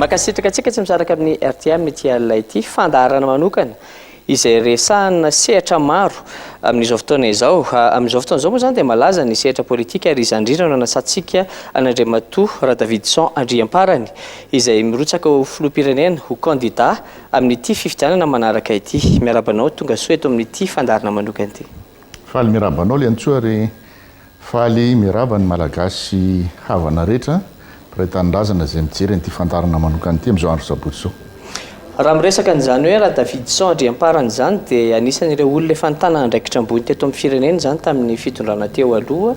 makasitraka antsika tsy misaraka amin'ny RTM ity alina ity fandaharana manokana izay resahana sehatra maro amin'izao fotoana izao. Amin'izao fotoana izao moa zany dia malaza ny sehatra politika ary izany indrindra no anasantsika an'Andriamatoa Radavidson Andriamparany izay mirotsaka ho filoham-pirenena ho candidat amin'ity fifidianana manaraka ity. Miarabanao tonga soa eto amin'ity fandaharana manokana ity. Faly mirabanao Liantsoa ary faly miraba ny malagasy havana rehetra mpiray-tanindrazana izay mijery an'ity fandaharana manokana ity amin'izao andro sabotsy zao. Raha miresaka an'izany hoe Radavidson Andriamparany izany dia anisan'ireo olona efa nitanana andraikitra ambony teto amin'ny firenena izany tamin'ny fitondrana teo aloha.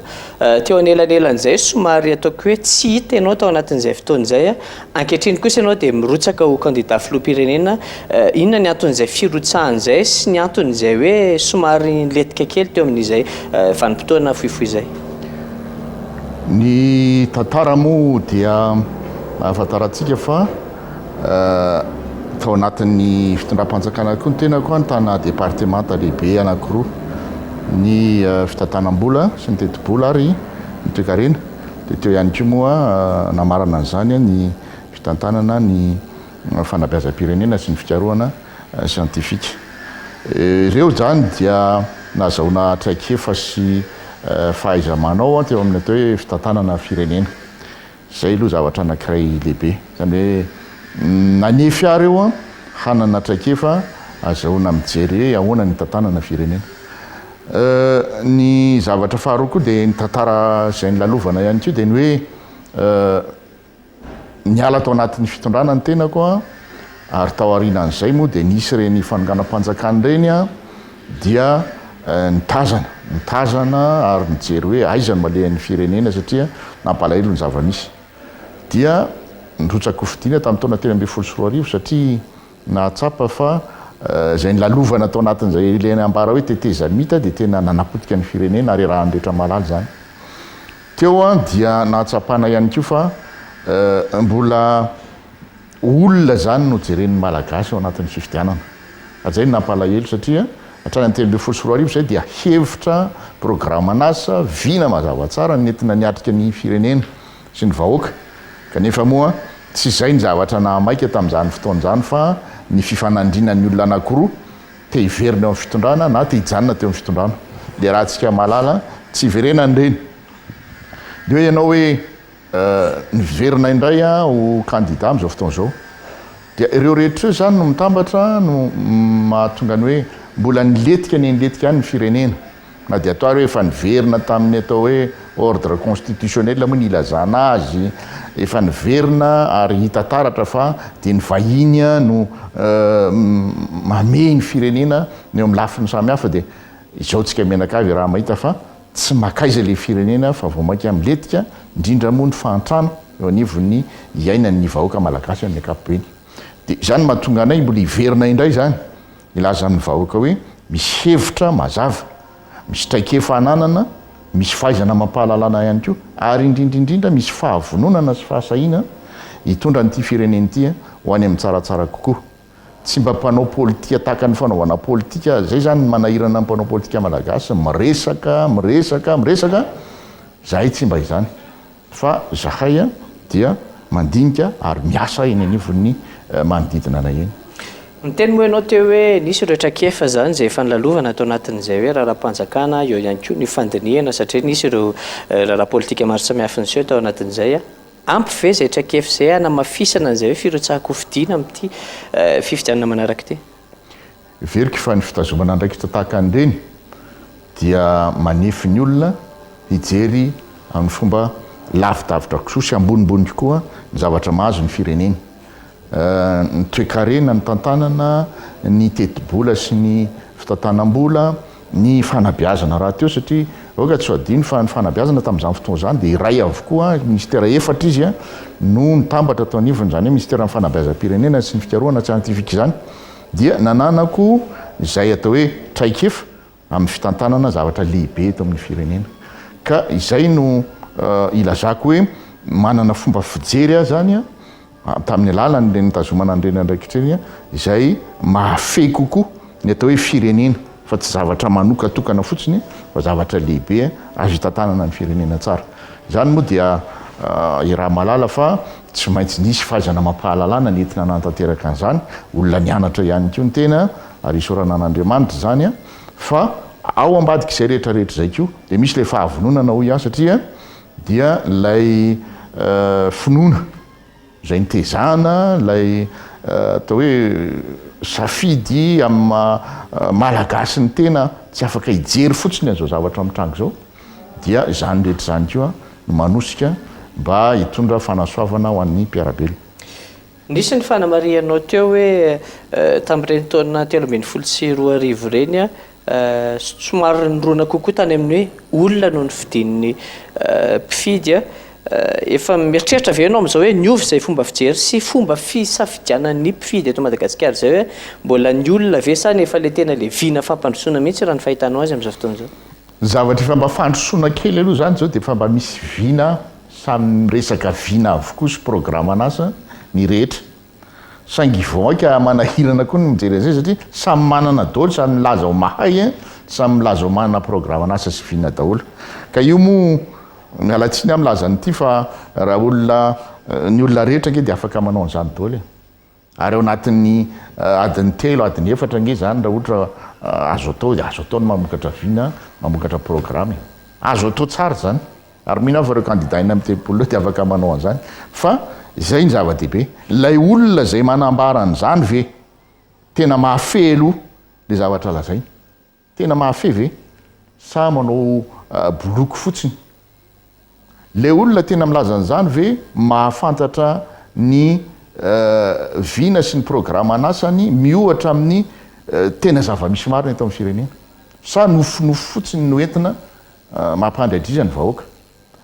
Teo anelanelan'izay somary ataoko hoe tsy hita ianao tao anatin'izay fotoan'izay. Ankehitriny kosa ianao dia mirotsaka ho candidat filoham-pirenena. Inona ny anton'izay firotsahan'izay sy ny anton'izay hoe somary niletika kely teo amin'izay vanim-potoana fohifohy izay? Ny tantara moa dia ahafantarantsika fa tao anatin'ny fitondram-panjakana koa ny tenako ny tana departemanta lehibe anankiroa, ny fitantanam-bola sy ny teti-bola ary ny toe-karena. Dia teo ihany koa moa namarana an'izany ny fitantanana ny fanabeazam-pirenena sy ny fikarohana siantifika. Ireo zany dia nahazahoana traikefa sy fahaiza-manao teo amin'ny atao hoe fitantanana firenena. Zay aloha zavatra anankiray lehibe, zany hoe nanefy ary eo hanana traikefa azahoana mijery hoe ahoana ny tantanana firenena. Ny zavatra faharoa koa dia ny tantara izay nilalovana ihany koa dia ny hoe niala tao anatin'ny fitondrana ny tenako ary tao aorianan'izay moa dia nisy reny fanonganam-panjakana ireny dia nitazana ary nijery hoe aiza no malehan'ny firenena satria nampalahelo ny zava-misy. Dia nirotsaka ho fidiana tamin'ny taona 2014 satria nahatsapa fa izay nilalovana tao anatin'izay ilay ambara hoe teteza mita dia tena nanapotika ny firenena ary raha ny rehetra malala zany. Teo dia nahatsapana ihany koa fa mbola olona zany no jeren'ny malagasy ao anatin'ny fifidianana. Zay no nampalahelo satria hatrany 2014 zay dia hevitra programan'asa vina mazava tsara nentina niatrika ny firenena sy ny vahoaka. Kanefa moa tsy izay ny zavatra nahamaika tamin'izany fotoan'izany fa ny fifanandrinan'ny olona anankiroa te hiverina eo amin'ny fitondrana na te hijanona teo amin'ny fitondrana. Dia raha antsika malala tsy hiverenany ireny. Dia hoe ianao hoe niverina indray ho candidat amin'izao fotoan'izao. Dia ireo rehetra io zany no mitambatra no mahatonga ny hoe mbola niletika ny firenena. Na dia atao hoe efa niverina tamin'ny atao hoe ordre constitutionnel moa ny ilazana azy, efa niverina ary hita taratra fa dia ny vahiny no mamey ny firenena ny eo amin'ny lafiny samihafa. Dia izao tsika menakavy raha mahita fa tsy makaiza ilay firenena fa vao maika miletika indrindra moa ny fahantrano eo anivon'ny iainan'ny vahoaka malagasy amin'ny ankapobeny. Dia zany mahatonga anay mbola hiverina indray zany ilazan'ny vahoaka hoe misy hevitra mazava, misy traikefa hananana, misy fahaizana mampahalalana ihany koa ary indrindrindrindra misy fahavononana sy fahasahiana hitondra n'ity firenena ity ho any amin'ny tsaratsara kokoa. Tsy mba mpanao politika tahaka ny fanaovana politika, zay zany manahirana ny mpanao politika malagasy miresaka, zahay tsy mba izany fa zahay dia mandinika ary miasa eny anivon'ny manodidina anay eny. Miteny moa ianao teo hoe nisy ireo traikefa zany izay efa nilalovana tao anatin'izay hoe raharaham-panjakana eo ihany koa ny fandinihana satria nisy ireo raharaha politika maro samihafa niseho tao anatin'izay. Ampy ve izay traikefa izay hanamafisana an'izay hoe firotsahako fidiana amin'ity fifidianana manaraka ity? Verika fa ny fitazomana andraikitra tahaka an'ireny dia manefy ny olona hijery amin'ny fomba lavidavitra koa sy ambonimbony koa ny zavatra mahazo ny firenena. Ny toe-karena, ny tantanana, ny teti-bola sy ny fitantanam-bola, ny fanabeazana raha teo satria oka tsy adino fa ny fanabeazana tamin'izany fotoana izany dia iray avokoa ministera efatra izy no nitambatra tao anivony, zany hoe ministera ny fanabeazam-pirenena sy ny fikarohana siantifika izany. Dia nananako izay atao hoe traikefa amin'ny fitantanana zavatra lehibe eto amin'ny firenena. Ka izay no ilazako hoe manana fomba fijery zany tamin'ny alalany le nitazomana an'ireny andraikitreny izay mahafehy kokoa ny atao hoe firenena fa tsy zavatra manokatokana fotsiny fa zavatra lehibe azo hitantanana ny firenena tsara. Zany moa dia i raha malala fa tsy maintsy nisy fahaizana mampahalalana nentina nantanteraka an'izany olona nianatra ihany ko ny tena ary isorana an'Andriamanitra zany a fa ao ambadika izay rehetrarehetra zay ko dia misy le fahavononana hoy ihany satria dia lay finoana zay nitezana lay atao hoe safidy amin'ny malagasy ny tena tsy afaka hijery fotsiny an'izao zavatra mitrango zao dia zany rehetra zany koa no manosika mba hitondra fanasoavana ho an'ny mpiarabely. Nisy ny fanamarianao teo hoe tamin'ireny taona 2013 reny a somary nirona kokoa tany amin'ny hoe olona no ny fidin'ny mpifidy a efa mieritreritra ve ianao amin'izao hoe niovy izay fomba fijery sy fomba fisafidianan'ny mpifidy eto Madagasikara zay hoe mbola ny olona ve sa nefa le tena le vina fampandrosoana mihitsy raha ny fahitanao azy amin'izao fotoan'izao? Zavatra efa mba fandrosoana kely aloha zany zao dia efa mba misy vina samy resaka vina avokoa sy programme anasa ny rehetra saingy voaka manahirana koa ny mijery an'izay satria samy manana daholo samy milaza ho mahay samy milaza ho manana programme anasa sy vina daholo ka io moa mialatsiny am'laza nyity fa raha olona ny olona rehetra nge dia afaka manao an'izany daholo ary ao anatin'ny adiny 3 adiny 4 nge zany raha ohatra azo atao dia azo atao ny mamokatra vina mamokatra programme azo atao tsara zany ary mihina fa reo candidat ina amin'ny telopolo dia afaka manao an'izany fa zay ny zava-dehibe lay olona zay manambara an'izany ve tena mahafe aloha le zavatra lazainy tena mahafe ve sa manao boloky fotsiny le olona tena milaza an'izany ve mahafantatra ny vina sy ny programme anasany miohatra amin'ny tena zava-misy marina eto amin'ny firenena sa nofonofo fotsiny no entina mampandradriza ny vahoaka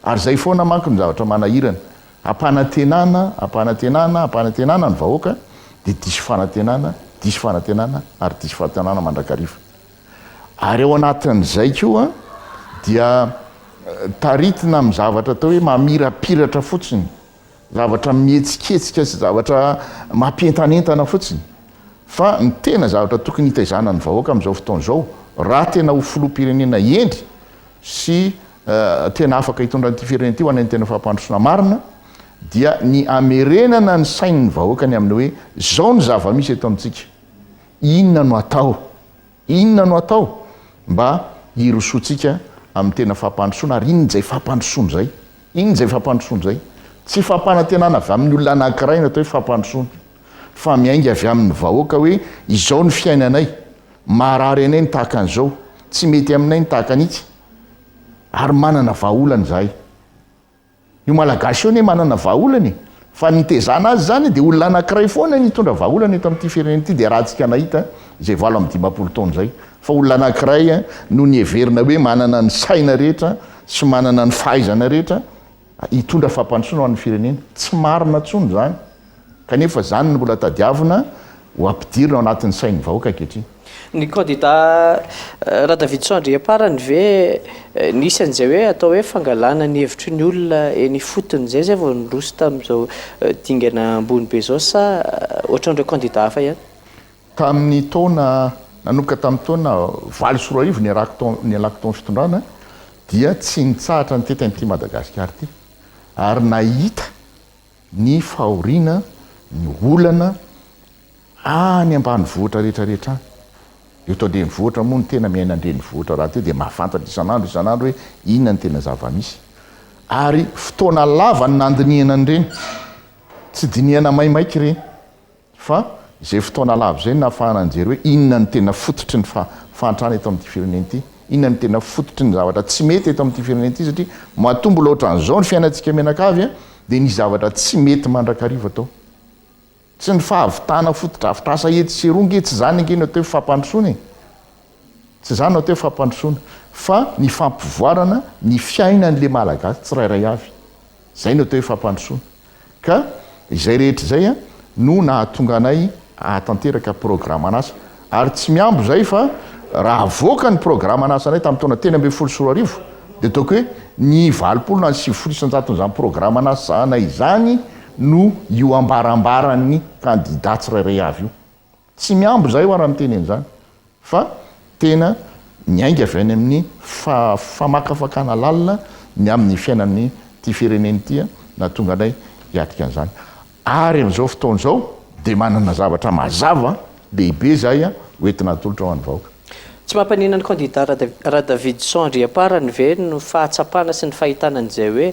ary zay foana manko ny zavatra manahirana ampanantenana ny vahoaka dia diso fanantenana ary diso fanantenana mandrakariva ary ao anatin'izay koa dia taritina amin'ny zavatra atao hoe mamirapiratra fotsiny zavatra mihetsiketsika sy zavatra mampientanentana fotsiny fa ny tena zavatra tokony hitaizana ny vahoaka amin'izao fotoan'izao raha tena ho filoham-pirenena endry sy tena afaka hitondra n'ity firenena ity ho an'ny tena fampandrosoana marina dia ny amerenana ny sain'ny vahoaka ny amin'ny hoe zao ny zava-misy eto amintsika inona no atao mba hirosoantsika amin'ny tena fampandrosoana ary inona zay fampandrosoana zay tsy fampanantenana avy amin'ny olona anankiray no atao hoe fampandrosoana fa miainga avy amin'ny vahoaka hoe izao ny fiainanay marary anay ny tahaka an'izao tsy mety aminay ny tahaka an'ity ary manana vahaolana zahay io malagasy io ne manana vahaolany fa nitezana azy zany dia olona anankiray foana nitondra vahaolana eto amin'ity firenena ity dia raha tsika nahita izay 25 taona zay fa olona anankiray no ny heverina hoe manana ny saina rehetra sy manana ny fahaizana rehetra hitondra fampandrosoana ho an'ny firenena tsy marina tsony zany kanefa zany no mbola tadiavina ho ampidirina ao anatin'ny sain'ny vahoaka ankehitriny. Ny candidat raha David Sandriaparany ve nisy an'izay hoe atao hoe fangalana ny hevitry ny olona eny fotony zay vao niroso tamin'izao dingana ambony be zao sa ohatran'ireo candidat hafa ihany? Tamin'ny taona nanomboka tamin'ny taona 20 ny alako taona fitondrana dia tsy nitsahatra ny tety an'ity Madagasikara ity ary nahita ny fahoriana ny olana any ambanivohitra rehetrarehetra io tao le nivohatra moa ny tena miaina andre nivohatra raha teo dia mahafantatra isan'andro hoe inona ny tena zava-misy ary fotoana lava ny nandiniana an'ireny tsy diniana maimaiky ireny fa izay fotoana lava izay nahafahana anjery hoe inona ny tena fototry ny fahantrana eto amin'ity firenena ity inona ny tena fototry ny zavatra tsy mety eto amin'ity firenena ity satria mahatombola ohatran'izao ny fiainantsika menakavy dia ny zavatra tsy mety mandrakariva tao tsy ny fahavitana fototra avitrasa ety sy ronge tsy zany nge no atao hoe fampandrosoana tsy zany no atao hoe fampandrosoana fa ny fampivoarana ny fiainan'le malagasy tsirairay avy zay no atao hoe fampandrosoana ka izay rehetra zay no nahatonga anay ahatanteraka programme anasa ary tsy miambo zay fa raha avoaka ny programme anasa anay tamin'ny taona 10 dia ataoko hoe ny 20 na 9 zany programme anasa anay izany no io ambarambaran'ny candidat tsirairay avy io tsy miambo zay ho raha miteny an'izany fa tena miainga avy any amin'ny famakafakana lalina ny amin'ny fiainan'ny ty fireneny ity na tonga anay hiatika an'izany ary am'izao fotoana izao dia manana zavatra mazava lehibe zay a hoentina atolotra ho an'ny vahoaka. Tsy mampanina ny candidat Radavid Sandriaparany ve no fahatsapana sy ny fahitanan'izay hoe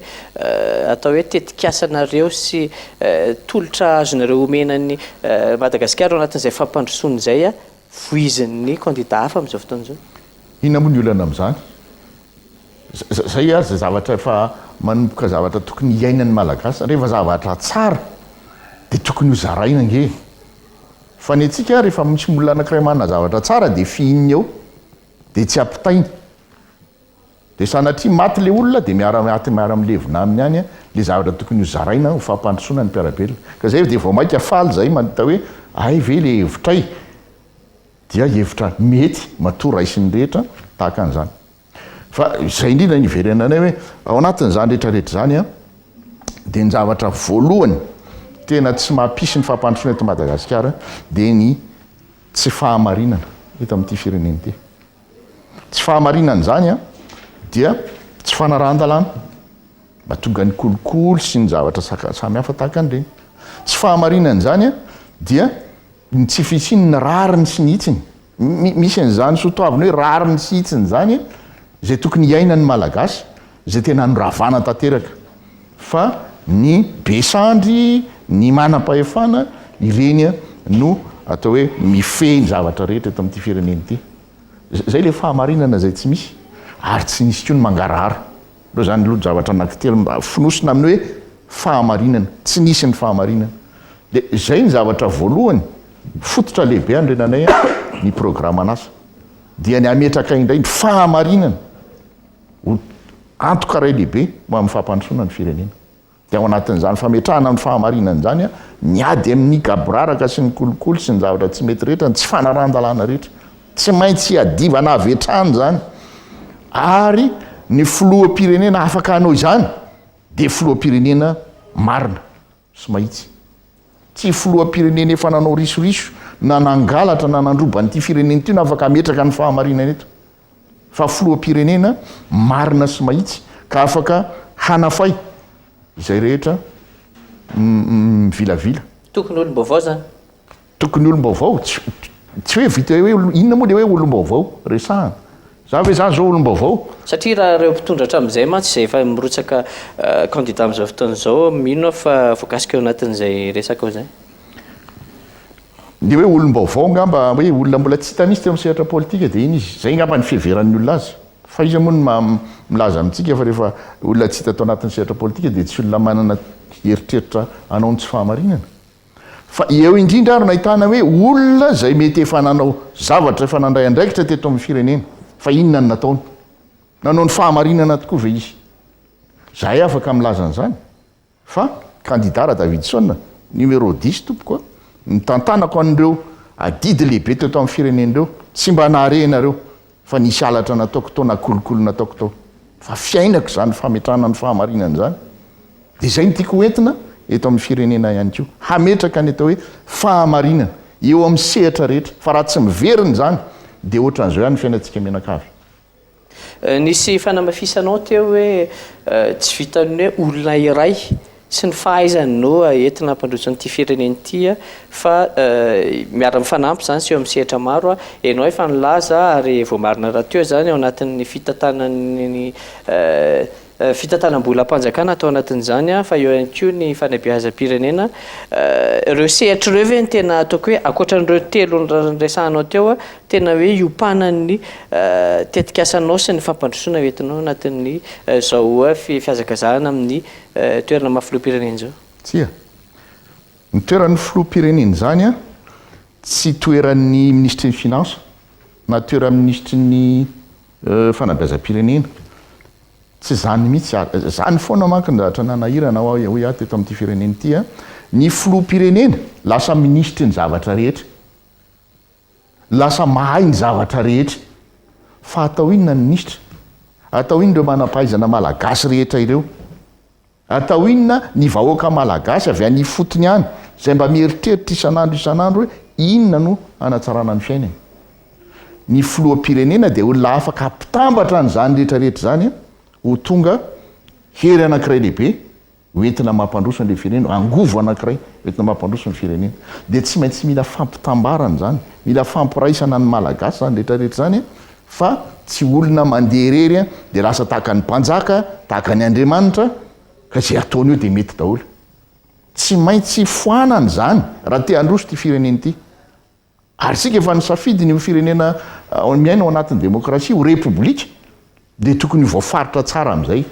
atao hoe tetik'asanareo sy tolotra azonareo omenany Madagasikara ao anatin'izay fampandrosoana izay a voizin'ny candidat hafa amin'izao fotoana izao. Inona moa ny olana amin'izany? Zay ary zay zavatra efa manomboka zavatra tokony hiainan'ny malagasy rehefa zavatra tsara dia tokony ho zaraina nge. Fa ny antsika rehefa misy olona anankiray manana zavatra tsara dia fihininy eo dia tsy ampitainy. Dia sanatria maty le olona dia miara milevina aminy any le zavatra tokony ho zaraina ho fampandrosoana ny mpiarabelona. Ka zay dia vao mainka faly zay mahita hoe ay ve le hevitray dia hevitra mety matora isiny rehetra tahaka an'izany. Fa izay indrindra ny iverenanay hoe ao anatin'izany rehetrarehetra zany a dia ny zavatra voalohany tena tsy mampisy ny fampandrosoana eto Madagasikara dia ny tsy fahamarinana eto amin'ity firenena ity. Tsy fahamarinana zany a dia tsy fanarahan-dalàna mba tonga ny kolokolo sy ny zavatra samihafa tahaka an'ireny. Tsy fahamarinana zany a dia ny tsy fisiny ny rariny sy ny hitsiny. Misy an'izany sotoavina hoe rariny sy hitsiny zany zay tokony hiainan'ny malagasy zay tena noravana tanteraka. Fa ny besandry ny manam-pahefana ireny no atao hoe mifehy ny zavatra rehetra eto amin'ity firenena ity. Zay le fahamarinana zay tsy misy ary tsy nisy koa ny mangarahara. Reo zany loha zavatra anankitelo finosina amin'ny hoe fahamarinana, tsy nisy ny fahamarinana. Dia zay ny zavatra voalohany fototra lehibe andrenanay ny programa an'asa dia ny ametraka indray ny fahamarinana antoka ray lehibe mo amin'ny fampandrosoana ny firenena. Dia ao anatin'izany fametrahana amin'ny fahamarinana zany a miady amin'ny gaboraraka sy ny kolokolo sy ny zavatra tsy mety rehetra tsy fanarahan-dalàna rehetra tsy maintsy hiadivana avetrany zany. Ary ny filoham-pirenena afaka hanao izany dia filoham-pirenena marina sy mahitsy. Tsy filoham-pirenena efa nanao risoriso na nangalatra na nandroba n'ity firenena ity no afaka ametraka ny fahamarinana eto. Fa filoham-pirenena marina sy mahitsy ka afaka hanafay izay rehetra mivilavila. Tokony olom-baovao zany. Tokony olom-baovao tsy hoe vita hoe inona moa le hoe olom-baovao resahana. Za hoe za zao olom-baovao. Satria raha reo mpitondratra amin'izay mantsy izay efa mirotsaka candidat amin'izao fotoana izao mino fa voakasika eo anatin'izay resaka ao zay. Dia hoe olom-baovao ngamba hoe olona mbola tsy hitanisa teo amin'ny sehatra politika dia iny izy. Zay ngamba ny fiheveran'ny olona azy. Fa izy moa no milaza amintsika fa rehefa olona tsy hita tao anatin'ny sehatra politika dia tsy olona manana heritreritra anao ny tsy fahamarinana. Fa eo indrindra ary nahitana hoe olona zay mety efa nanao zavatra efa nandray andraikitra teto amin'ny firenena. Fa inona ny nataony? Nanao ny fahamarinana tokoa ve izy? Zahay afaka milaza an'izany. Fa candidat Davidson numéro 10 tompoko ny tantanako an'ireo adidy lehibe teto amin'ny firenen'ireo tsy mba naharenareo fa nisy alatra nataoko tao na kolokolo nataoko tao. Fa fiainako zany fametrahana ny fahamarinana zany. Dia zay ny tiako hoentina eto amin'ny firenena ihany koa. Hametraka ny atao hoe fahamarinana eo amin'ny sehatra rehetra. Fa raha tsy miverina zany dia ohatran'izao ihany fiainantsika menakavy. Nisy fanamafisanao teo hoe tsy vitan'ny hoe olona iray sy ny fahaizany no entina hampandroso an'ity firenena ity fa miara-mifanampy zany sy eo amin'ny sehatra maro ianao efa nilaza ary vao marina raha teo zany ao anatin'ny fitantanam-bola ampanjakana atao anatin'izany fa eo ihany koa ny fanabeazam-pirenena. Ireo sehatra ireo ve ny tena ataoko hoe ankoatran'ireo telo nresahanao teo tena hoe iopanan'ny tetikasanao sy ny fampandrosoana entinao anatin'ny zao fihazakazahana amin'ny toerana mahafiloha-pirenena zao. Tsia ny toeran'ny filoha-pirenena zany tsy toeran'ny ministry ny finance na toeran'ny ministry ny fanabeazam-pirenena. Tsy zany mihitsy zany foana manko ny zavatra nanahirana hoe ato eto amin'ity firenena ity ny filoha-pirenena lasa ministry ny zavatra rehetra, lasa mahay ny zavatra rehetra. Fa atao inona ny ministra? Atao inona ireo manam-pahaizana malagasy rehetra ireo? Atao inona ny vahoaka malagasy avy any fotony any zay mba mieritreritra isan'andro hoe inona no hanatsarana ny fiainany? Ny filoha-pirenena dia olona afaka ampitambatra n'izany rehetrarehetra zany ho tonga hery anankiray lehibe oentina mampandroso n'le firenena angovo anankiray oentina mampandroso ny firenena dia tsy maintsy mila fampitambarana zany mila fampiraisana ny malagasy zany rehetrarehetra zany fa tsy olona mandeha rery dia lasa tahaka ny mpanjaka tahaka ny andriamanitra ka zay ataony eo dia mety daholo tsy maintsy foanany zany raha te handroso ty firenena ity ary sika efa nisafidiny io firenena miaina ao anatin'ny demokrasia ho repoblika dia tokony voafaritra tsara am'izay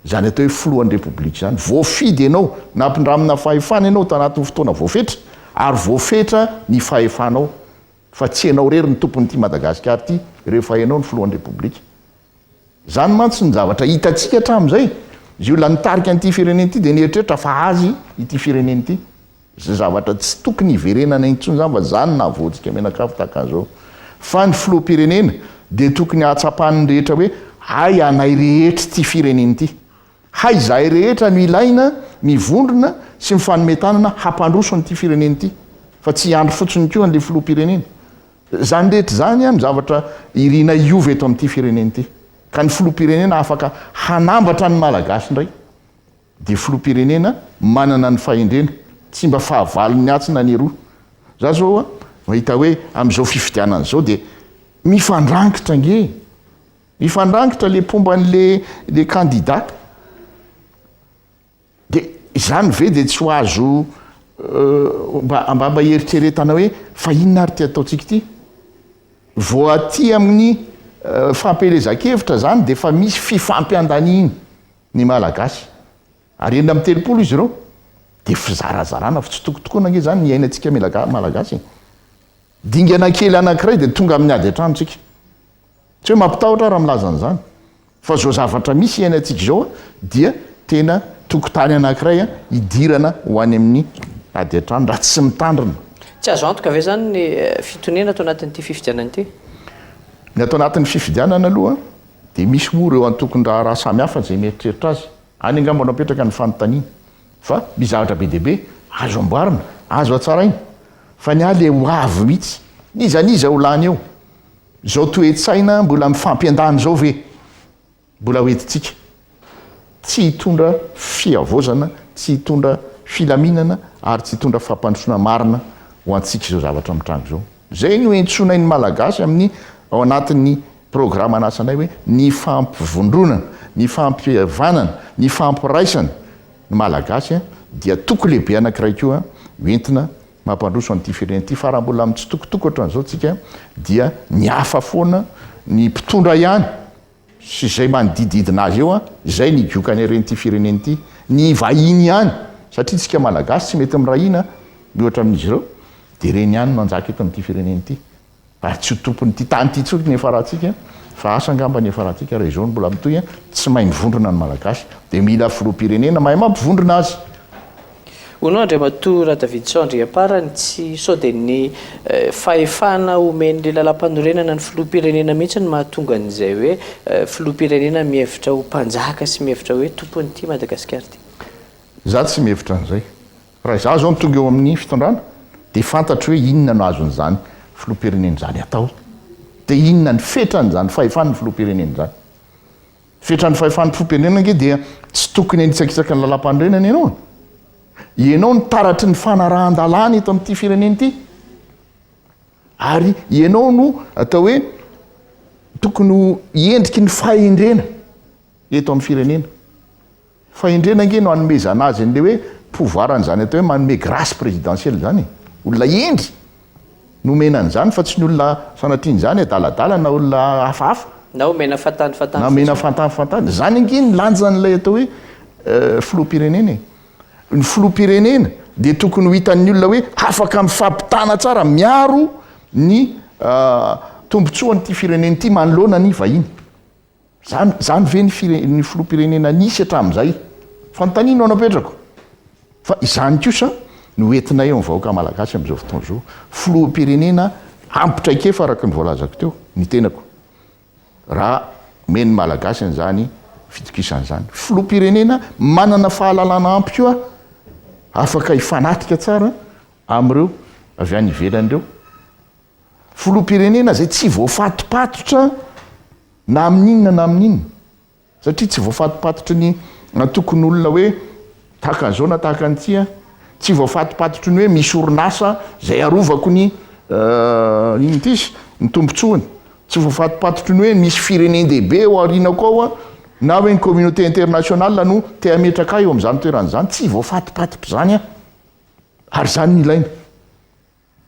zany atao hoe filohan'ny repoblika zany voafidy ianao nampindramina fahefana ianao tanatin'ny fotoana voafetra ary voafetra ny fahefanao fa tsy ianao rery ny tompony ity madagasikara ity rehefa ianao ny filohan'ny repoblika zany mantsy ny zavatra hitantsika hatramin'izay izy olona nitarika an'ity firenena ity dia nieritreritra fa azy ity firenena ity zay zavatra tsy tokony hiverenana intsony zany fa zany nahavoantsika menakafo tahaka an'izao fa ny filoha-pirenena dia tokony hahatsapahany rehetra hoe hay anay rehetra ty firenena ity hay zahay rehetra no ilaina mivondrona sy mifanometanana hampandroso n'ity firenena ity fa tsy andro fotsiny koa n'le filoha-pirenena zany rehetra zany ny zavatra irina iova eto amin'ity firenena ity ka ny filoha-pirenena afaka hanambatra ny malagasy indray dia filoha-pirenena manana ny fahendrena tsy mba fahavalony atsina ny roa za zao mahita hoe am'izao fifidianana zao dia mifandrankitra nge mifandrankitra le pomba n'le candidat dia zany ve dia tsy ho azo mba eritreretana hoe fa inona ary ty ataontsika ity voaty amin'ny fampelezan-kevitra zany dia fa misy fifampiandaniny ny malagasy ary enina amin'ny telopolo izy ireo dia fizarazarana fa tsy tokotokoana nge zany ny ainatsika malagasy dingana kely anankiray dia tonga amin'ny ady an-tranotsika tsy hoe mampitahotra raha milazana zany fa zao zavatra misy iainantsika zao dia tena tokotany anankiray hidirana ho any amin'ny ady an-trano raha tsy mitandrina tsy azo antoka ve zany ny fitonena atao anatin'ity fifidianana ity ny atao anatin'ny fifidianana aloha dia misy moa eo antokony raha samihafa zay mieritreritra azy any angamba napetraka ny fanontaniana fa mizavatra be deaibe azo amboarina azo atsaraina fa ny aly ho avy mihitsy nizaniza ho lany eo zao toetsaina mbola mifampiandany zao ve mbola hoentitsika tsy hitondra fiavozana tsy hitondra filaminana ary tsy hitondra fampandrosona marina ho antsika zao zavatra mitrango zao zay no entsoinay ny malagasy amin'ny ao anatin'ny programa anasanay hoe ny fampivondronana ny fampivanana ny fampiraisana ny malagasy dia toko lehibe anankiray koa entina mampandroso an'ity firenena ity fa raha mbola mitsitokotoko ohatran'izao tsika dia ny hafa foana ny mpitondra ihany sy zay manodididina azy eo zay ny giokany ren'ity firenena ity ny vahiny ihany satria tsika malagasy tsy mety mirahina miohatra amin'izy ireo dia reny ihany manjaka eto amin'ity firenena ity ary tsy ho tompon'ity tany ity tsoky ny efa rahantsika fa asa angamba ny efa rahantsika raha izao ny mbola mitoy tsy mahay mivondrona ny malagasy dia mila filoha-pirenena mahay mampivondrona azy hono andriamatoa raha David Andriaparany tsy sao dia ny fahefana omen'le lalam-panorenana ny filoha-pirenena mihitsy ny mahatonga an'izay hoe filoha-pirenena mihevitra ho mpanjaka sy mihevitra hoe tompon'ity Madagasikara ity za tsy mihevitra an'izay raha za zao mitonga eo amin'ny fitondrana dia fantatro hoe inona no azon'izany filoha-pirenena zany atao dia inona ny fetran'izany fahefan'ny filoha-pirenena zany fetran'ny fahefan'ny filoha-pirenena nge dia tsy tokony anitsakitsaka ny lalam-panorenana ianao ny taratry ny fanarahan-dalàna eto amin'ity firenena ity ary ianao no atao hoe tokony hiendriky ny fahendrena eto amin'ny firenena fahendrena nge no anomezana azy n'le hoe pouvoirany zany atao hoe manome grâce présidentielle zany olona endry nomenan'izany fa tsy ny olona sanatriany zany adaladala na olona hafahafa na omena na mena fantanyfantany zany nge ny lanjan'ilay atao hoe filoha-pirenena ny filoha-pirenena dia tokony ho hitan'ny olona hoe afaka mifampitana tsara miaro ny tombotsoan'ity firenena ity manoloana ny vahiny zany ve ny filoha-pirenena nisy hatramin'izay fanontaniana ao napetrako fa izany kosa no entina eo vahoaka malagasy amin'izao fotoana zao filoha-pirenena ampitraikefa araka ny voalazako teo ny tenako raha meny malagasy an'izany fitokisan'izany filoha-pirenena manana fahalalana ampy koa afaka hifanatrika tsara am'ireo avy any ivelan'ireo filoha-pirenena zay tsy voafatopatotra na amin'inona na amin'inona satria tsy voafatopatotra ny tokony olona hoe tahaka an'izao na tahaka an'itya tsy voafatopatotry ny hoe misy orinasa zay arovako ny iny tisy ny tombontsoany tsy voafatopatotry ny hoe misy firenendehibe o arinako ao a na hoe ny communauté internationale no te ametraka eo am'izany toeran'izany tsy voafatopatotra zany a ary zany ny ilaina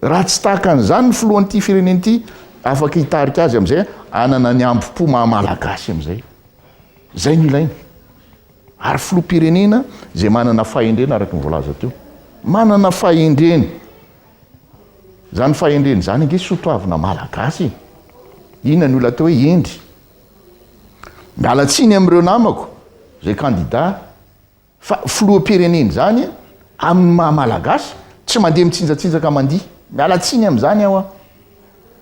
raha tsy tahaka an'izany ny filohan'ity firenen'ity afaka hitarika azy am'izay anana ny ambom-po mahamalagasy am'izay zay ny ilaina ary filoham-pirenena zay manana fahendrena araky ny voalaza teo manana fahendreny zany fahendreny zany ange sotoavina malagasy inona ny olona atao hoe endry mialatsiny am'ireo namako zay candidat fa filoham-pireneny zany amin'ny mahamalagasy tsy mandeha mitsinjatsinjaka mandiha mialatsiny am'izany aho a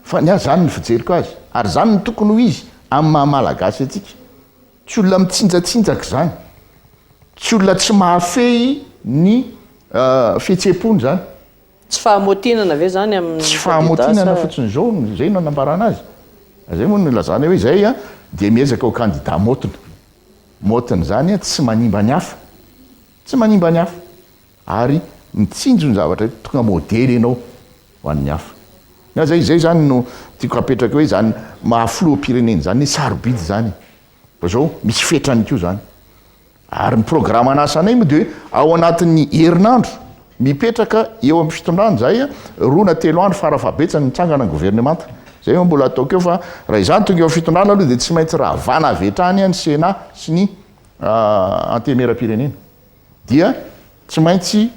fa ny azy zany ny fijeriko azy ary zany ny tokony ho izy amin'ny mahamalagasy atsika tsy olona mitsinjatsinjaka zany tsy olona tsy mahafehy ny fihetseham-pony zany tsy fahamotinana ve zany amin'ny tsy fahamotinana fotsiny zao zay no anambarana azy zay moa nolazana hoe zay a de miezaka ho candidat motina zany a tsy manimba ny hafa tsy manimba ny hafa ary mitsinjo ny zavatra tonga modely ianao ho an'ny hafa na zay zany no tiako apetraka hoe zany mahafiloham-pireneny zany ny sarobidy zany zao misy fetrany kio zany ary ny programa anasanay moa de hoe ao anatin'ny herinandro mipetraka eo amin'ny fitondrany zay a 2 na 3 andro farafabetsany mitsangana ny gouvernemanta zay moa mbola ataoko eo fa raha izany tonga eo amin'ny fitondrana aloha de tsy maintsy raha vana avetrany any sénat sy ny antemera-pirenena dia tsy maintsy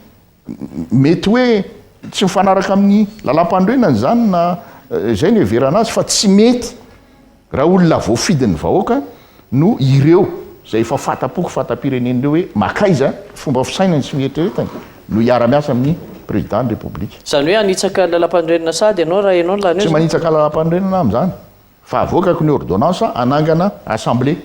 mety hoe tsy mifanaraka amin'ny lalam-pandroenany zany na zay ny everana azy fa tsy mety raha olona voafidin'ny vahoaka no ireo zay efa fatapoko fatam-pirenen'ireo hoe makaiza fomba fisainany sy mieritreretany no hiara-miasa amin'ny président ny république zany hoe anitsaka lalam-pandroenana sady ianao raha ianao lany tsy manitsaka lalam-pandroenana am'izany fa avoakako ny ordonnance anangana assemblée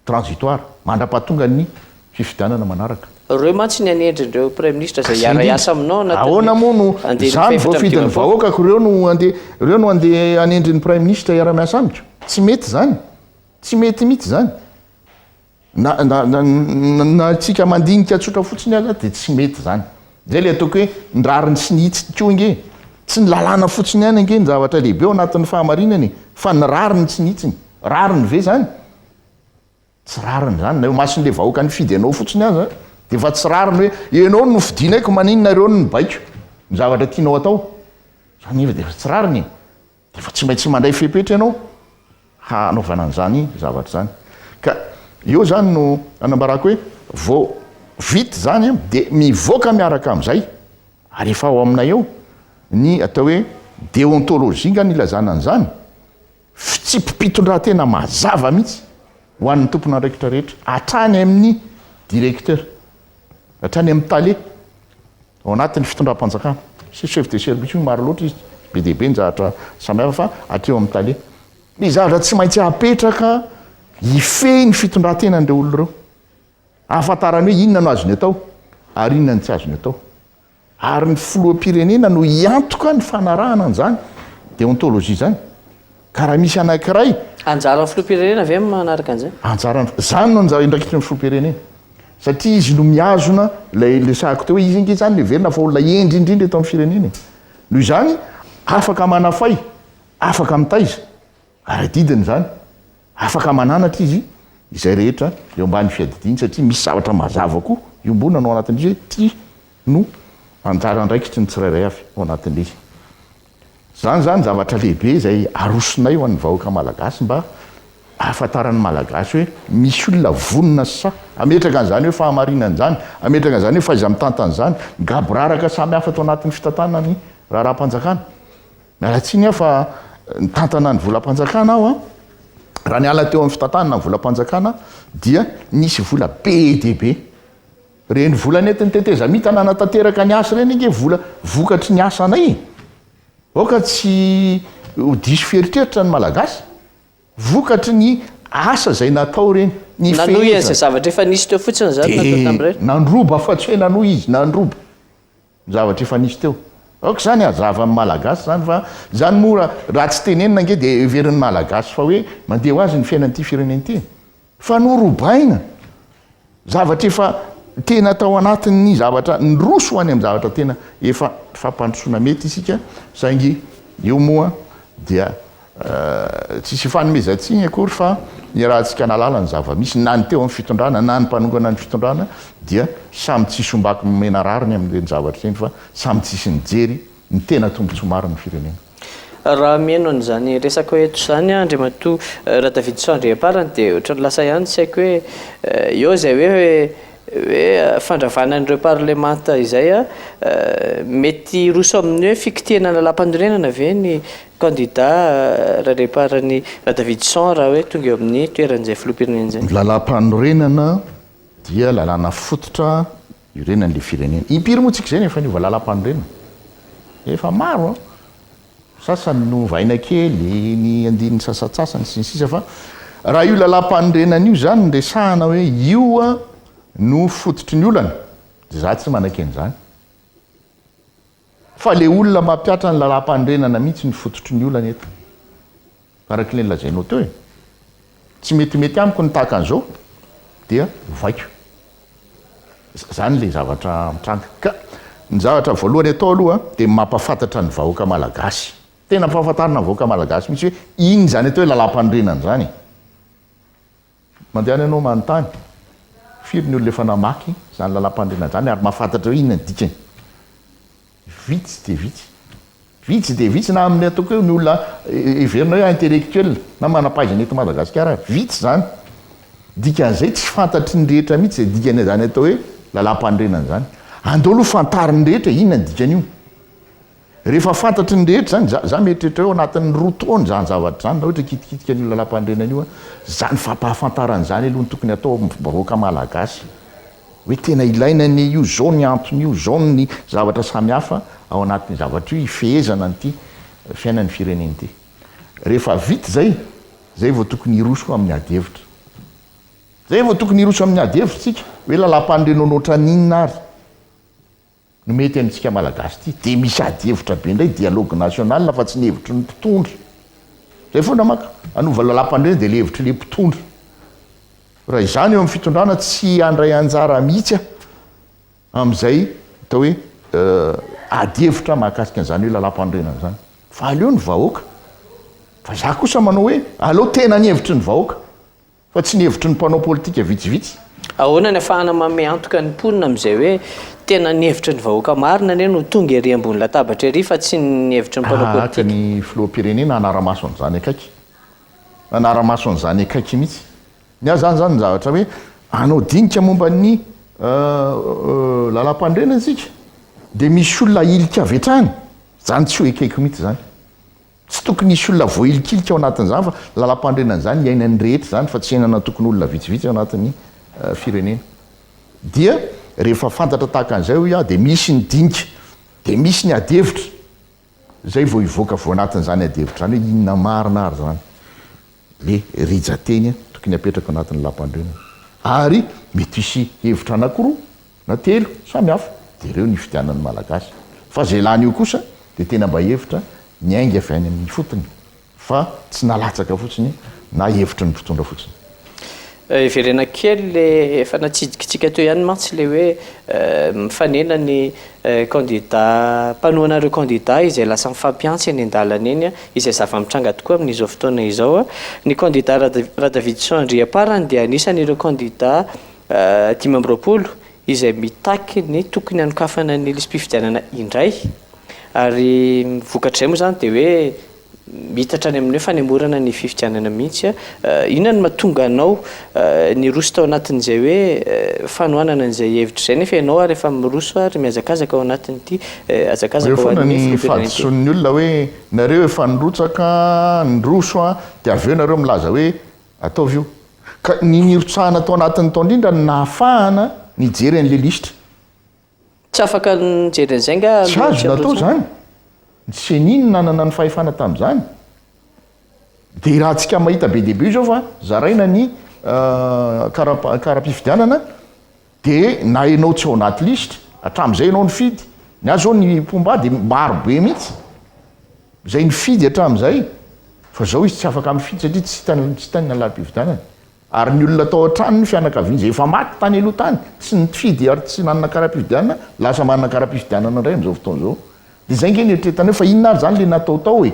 transitoire mandra-pahatonga ny fifidianana manaraka reo mantsy ny anendrindreo premier ministre zay iara-iasa aminao ahoana moa no zany voafidin'ny vahoakako reo no andeha anendrin'ny premier ministre iara-miasa amiko tsy mety zany tsy mety mihitsy zany na tsika mandinika tsotra fotsiny aza de tsy mety zany zay le ataoko hoe ndrariny sy nihitsy ko inge tsy ny lalàna fotsiny ihany ange ny zavatra lehibe ao anatin'ny fahamarinany fa ny rariny tsy nihitsiny rariny ve zany tsy rariny zany na masin'le vahoaka ny fidy anao fotsiny aza de fa tsy rariny hoe ianao no fidinaiko maninona reo ny baiko ny zavatra tianao atao zany iva de fa tsy rariny de fa tsy maintsy mandray fepetra ianao hanaovana an'izany zavatra zany ka eo zany no anambarako hoe vao vity zany de mivoaka miaraka am'izay ary efa ao aminay eo ny atao hoe déontologie nga ny ilazana an'izany fitsipipitondra-tena mazava mihitsy ho an'ny tompona andraikitra rehetra hatrany amin'ny directeur hatrany amin'ny tale ao anatin'ny fitondram-panjakana sy chef de service io maro loatra izy be dehibe ny zavatra samihafa fa hatreo amin'ny tale ny zavatra tsy maintsy hapetraka ifehy ny fitondran-tenan'ireo olo reo ahafantarany hoe inona no azony atao ary inona ny tsy azony atao ary ny filoham-pirenena no iantoka ny fanarahana an'izany déontologie zany ka raha misy anankiray anjaran'ny filoham-pirenena ave manaraka an'izay anjarany zany no ndraikitra ny filoham-pirenena satria izy no miazona le sahako teo hoe izy nge zany leverina fa olona endrindrindra eto amin'ny firenena noho izany afaka manafay afaka mitaiza ary didiny zany afaka mananatra izy izay rehetra eo ambany fiadidiny satria misy zavatra mazava koa iombona no anatin'izy hoe ty no anjara ndraikitry ny tsirairay avy ao anatin'le zany zavatra lehibe zay arosonay ho an'ny vahoaka malagasy mba ahafantaran'ny malagasy hoe misy olona vonona sa ametraka an'izany hoe fahamarinan'zany ametraka an'izany hoe faiza mitantan'zany gaboraraka samy hafa tao anatin'ny fitantanana ny raharaha-mpanjakana mialatsiny aho fa nitantana ny volam-panjakana aho a raha ny ala teo amin'ny fitantanana ny volam-panjakana dia nisy vola be dehibe reny vola netiny teteza mitanana tanteraka ny asa reny nge vola vokatry ny asa anay oka tsy diso fieritreritra ny malagasy vokatry ny asa zay natao reny ny nanohy an'izay zavatra efa nisy teo fotsiny zany natao tam'ireny nandroba fa tsy hoe nanohy izy nandroba zavatra efa nisy teo aoka zany azava amin'ny malagasy zany fa zany moa raha tsy tenenina nge de everin'ny malagasy fa hoe mandeha ho azy ny fiainan'ity firenen'ity fa norobaina zavatra efa tena tao anatin'ny zavatra nroso ho any amin'ny zavatra tena efa fampandrosoana mety isika saingy io moa dia tsisy fanomezantsiny akory fa irahantsika nalala ny zava-misy na ny teo amin'ny fitondrana na ny mpanongana ny fitondrana dia samy tsisy ombaky momena rariny amin'ireny zavatra ireny fa samy tsisy nijery ny tena tombontsomariny firenena. Raha mihaino an'izany resaka hoe eto izany andry matoa raha David Sandri aparany dia ohatrany lasa ihany tsy haiko hoe eo zay hoe fandravanan'ireo parlemanta izay mety roso amin'ny hoe fikitiana lalam-pandrenana ve ny candidat raha reparany raha David Sandri raha hoe tonga eo amin'ny toeran'izay filoham-pirenena izay. Lalam-panorenana dia lalàna fototra irenan'le firenena. Impiry moa tsika izay efa niova lalam-panorenana efa maro sasany no vaina kely ny andin'ny sasatsasany sy ny sisa fa raha io lalam-panorenana io zany ndresahana hoe io no fototry ny olana dia za tsy manan-ken'izany fa le olona mampiatra ny lalam-panorenana mihitsy ny fototry ny olana eto araka le lazainao teo e tsy metimety amiko ny tahaka an'izao dia vaiko zany le zavatra mitranga ka ny zavatra voalohany atao aloha dia mampafantatra ny vahoaka malagasy tena mpahafantarina vahoaka malagasy mihitsy hoe iny zany atao hoe lalam-panorenana zany mandehana ianao manontany firy ny olona efa namaky zany lalam-panorenana zany ary mahafantatra hoe inona ny dikany vitsy de vitsy vitsy de vitsy na amin'ny ataoko hoe ny olona everina hoe intellectuel na manampaizana eto Madagasikara vitsy zany dikan'izay tsy fantatry ny rehetra mihitsy zay dikany zany atao hoe lalam-panorenana zany andao aloha fantariny rehetra inona ny dikany io rehefa fantatry ny rehetra zany za mieritreritra hoe anatin'ny roa taona zany zavatra zany na ohatra kitikitika ny lalam-panorenana io zany fampahafantarany zany aloha ny tokony atao vahoaka malagasy hoe tena ilaina ny io zao ny antony io zao ny zavatra samihafa ao anatin'ny zavatra io ifehezana nyty fiainan'ny fireneny ty rehefa vita zay vao tokony iroso amin'ny adihevitra zay vao tokony iroso amin'ny adihevitra tsika hoe lalam-panorenana oatra ninona ary no mety amintsika malagasy ty dia misy adihevitra be indray dialogue national fa tsy ny hevitry ny mpitondra zay foana maka anova lalam-panorenana dia le hevitry le mpitondra raha izany eo amin'ny fitondrana tsy andray anjara mihitsy amin'izay atao hoe adihevitra mahakasika an'izany hoe lalam-panorenana zany fa aleo ny vahoaka fa za kosa manao hoe aleo tena ny hevitry ny vahoaka fa tsy ny hevitry ny mpanao politika vitsivitsy. Ahoana ny afahana mame antoka ny mponina amin'izay hoe tena ny hevitry ny vahoaka marina ane no tonga ery ambony latabatra ery fa tsy ny hevitry ny mpanao politika. Ny filoham-pirenena anara-maso an'izany akaiky anara-maso an'izany akaiky mihitsy ny azy zany ny zavatra hoe anao dinika momba ny lalam-panorenana tsika dia misy olona ilika avy hatrany zany tsy ho ekaiky mihitsy zany tsy tokony misy olona voailikilika ao anatin'izany fa lalam-panorenana zany iainan'ny rehetra zany fa tsy iainana tokony olona vitsivitsy ao anatin'ny firenena dia rehefa fantatra tahaka an'izay hoe dia misy ny dinika dia misy ny adihevitra zay vao ivoaka vo anatin'izany adihevitra zany hoe inona marina ary zany le rijateny tokony apetraka anatin'ny lalam-panorenana ary mety hisy hevitra anankiroa na telo samy hafa dia ireo ny fidianan'ny malagasy fa zay lany io kosa dia tena mba hevitra ny ainga avy any amin'ny fotony fa tsy nalatsaka fotsiny na hevitra ny mpitondra fotsiny. Iverena kely le efa natsidikitsika teo ihany mantsy le hoe mifanena ny candidat mpanohanareo candidat izay lasa mifampiantsy eny an-dalana eny izay zava-mitranga tokoa amin'izao fotoana izao ny candidat raha David Sandri aparany dia anisan'ireo candidat 5 izay mitaky ny tokony hanokafana ny lisam-pifidianana indray ary vokatray moa zany dia hoe mitatra any amin'ny hoe fanemorana ny fifidianana mihitsy inona ny mahatonga anao ny roso tao anatin'izay hoe fanohanana an'izay hevitra izay nefa ianao ary efa miroso ary miazakazaka ao anatin'ity azakazaka ao ny fadison'ny olona hoe nareo efa nirotsaka nyroso dia avy eo nareo milaza hoe ataovy io ka ny nirotsahana tao anatin'ny tao indrindra nahafahana nijery an'le lisitra tsy afaka nijery an'izay nga tsy azo natao zany tsy nino nanana ny fahefana tamin'izany dia raha ntsika mahita be dehibe io zao fa zaraina ny kara-pifidianana dia na ianao tsy ao anaty lisitra hatramin'izay ianao nifidy ny azy zao ny mpomba dia maro be mihitsy zay nifidy hatramin'izay fa zao izy tsy afaka mifidy satria tsy tany nalalym-pifidianana ary ny olona tao an-trano ny fianakaviana zay efa maty tany aloha tany tsy nifidy ary tsy nanana kara-pifidianana lasa manana kara-pifidianana indray am'izao fotoana zao de zay nge nyetretana hoe fa inona ary zany le nataotao e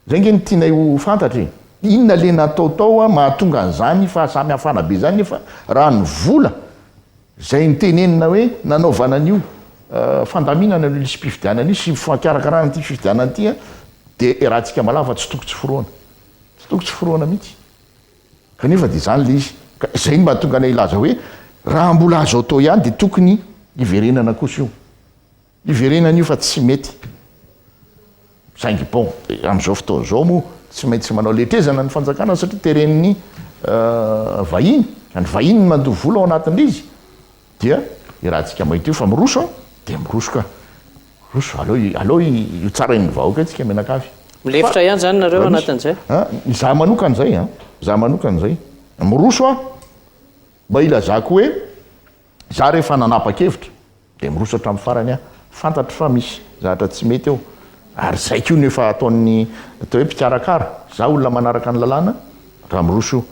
zay nge ny tiana io fantatra e inona le nataotao a mahatonga an'izany fa samy hafana be zany nefa raha ny vola zay nitenenina hoe nanaovana an'io fandaminana no lisy mpifidianana io sy fakarakarana ty fifidianana ty a de raha tsika malava tsy toko tsy foroana tsy toko tsy foroana mihitsy kanefa de zany le izy zay ny mahatonga ana ilaza hoe raha mbola azo atao ihany de tokony iverenana kosa io iverenana io fa tsy mety saingy bon am'izao fotoana zao moa tsy maintsy manao letrezana ny fanjakana satria tereniny vahiny any vahiny ny mandovo vola ao anatin'izy dia irahantsika mahita io fa miroso a de miroso ka roso aleo io tsara iny vahoaka tsika menakavy milefitra ihany zany nareo anatin'izay za manokan'zay a za manokan'zay miroso a mba ilazako hoe za rehefa nanapa-kevitra de miroso hatramin'ny farany a fantatry fa misy zahatra tsy mety eo ary zay ko nefa ataon'ny atao hoe mpikarakara za olona manaraka ny lalàna raha miroso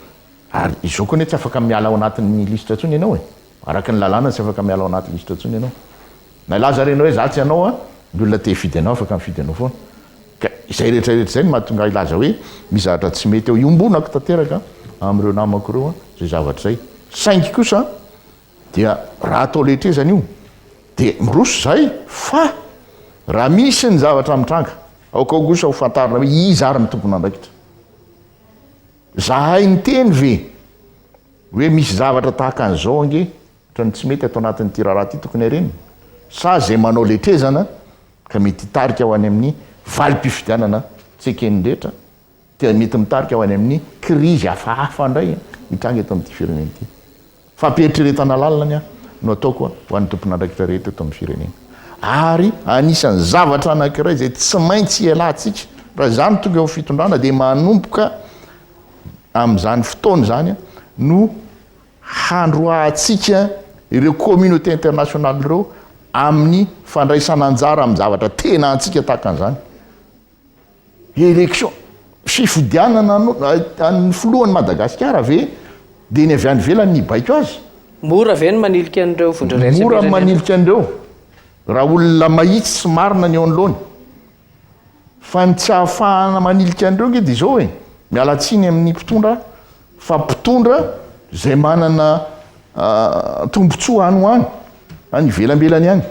ary izao koa ne tsy afaka miala ao anatin'ny lisitra tsony ianao e araka ny lalàna tsy afaka miala ao anatin'ny lisitra tsony ianao na ilaza rena hoe za tsy ianao a ny olona te hifidy anao afaka mifidy anao foana ka izay rehetrarehetra zay ny mahatonga ilaza hoe misy zavatra tsy mety eo iombonako tanteraka am'ireo namako reo a zay zavatra zay saingy kosa dia raha atao lehitrezana io de miroso zay fa raha misy ny zavatra mitranga aokao kosa ho fantarina hoe iza ary ny tompony andraikitra zahay ny teny ve hoe misy zavatra tahaka an'izao ange ohatrany tsy mety atao anatin'ity raharaha ty tokony areniny sa zay manao letrezana ka mety hitarika ho any amin'ny valim-pifidianana tsy ekeny rehetra dia mety mitarika ho any amin'ny krizy hafahafa indray mitranga eto amin'ity firenena ity fampieritreretana lalina a no ataoko ho an'ny tompony andraikitra rehetra eto amin'ny firenena ary anisan'ny zavatra anankiray zay tsy maintsy ialantsika raha zany tonga eo fitondrana de manomboka am'izany fotoana zany no handroahatsika ireo communauté internationale reo amin'ny fandraisananjara amin'ny zavatra tena antsika tahaka an'izany élection fifodianana ny folohan'ny Madagasikara ve de ny avy any velany ny baiko azy mora ve ny manilika an'ireo vondraretsy mora manilika an'ireo raha olona mahitsy sy marina ny eo anoloany fa ny tsy ahafahana manilika an'ireo nge de zao e mialatsiny amin'ny mpitondra fa mpitondra zay manana tombotsoa any ho any any ivelambelany any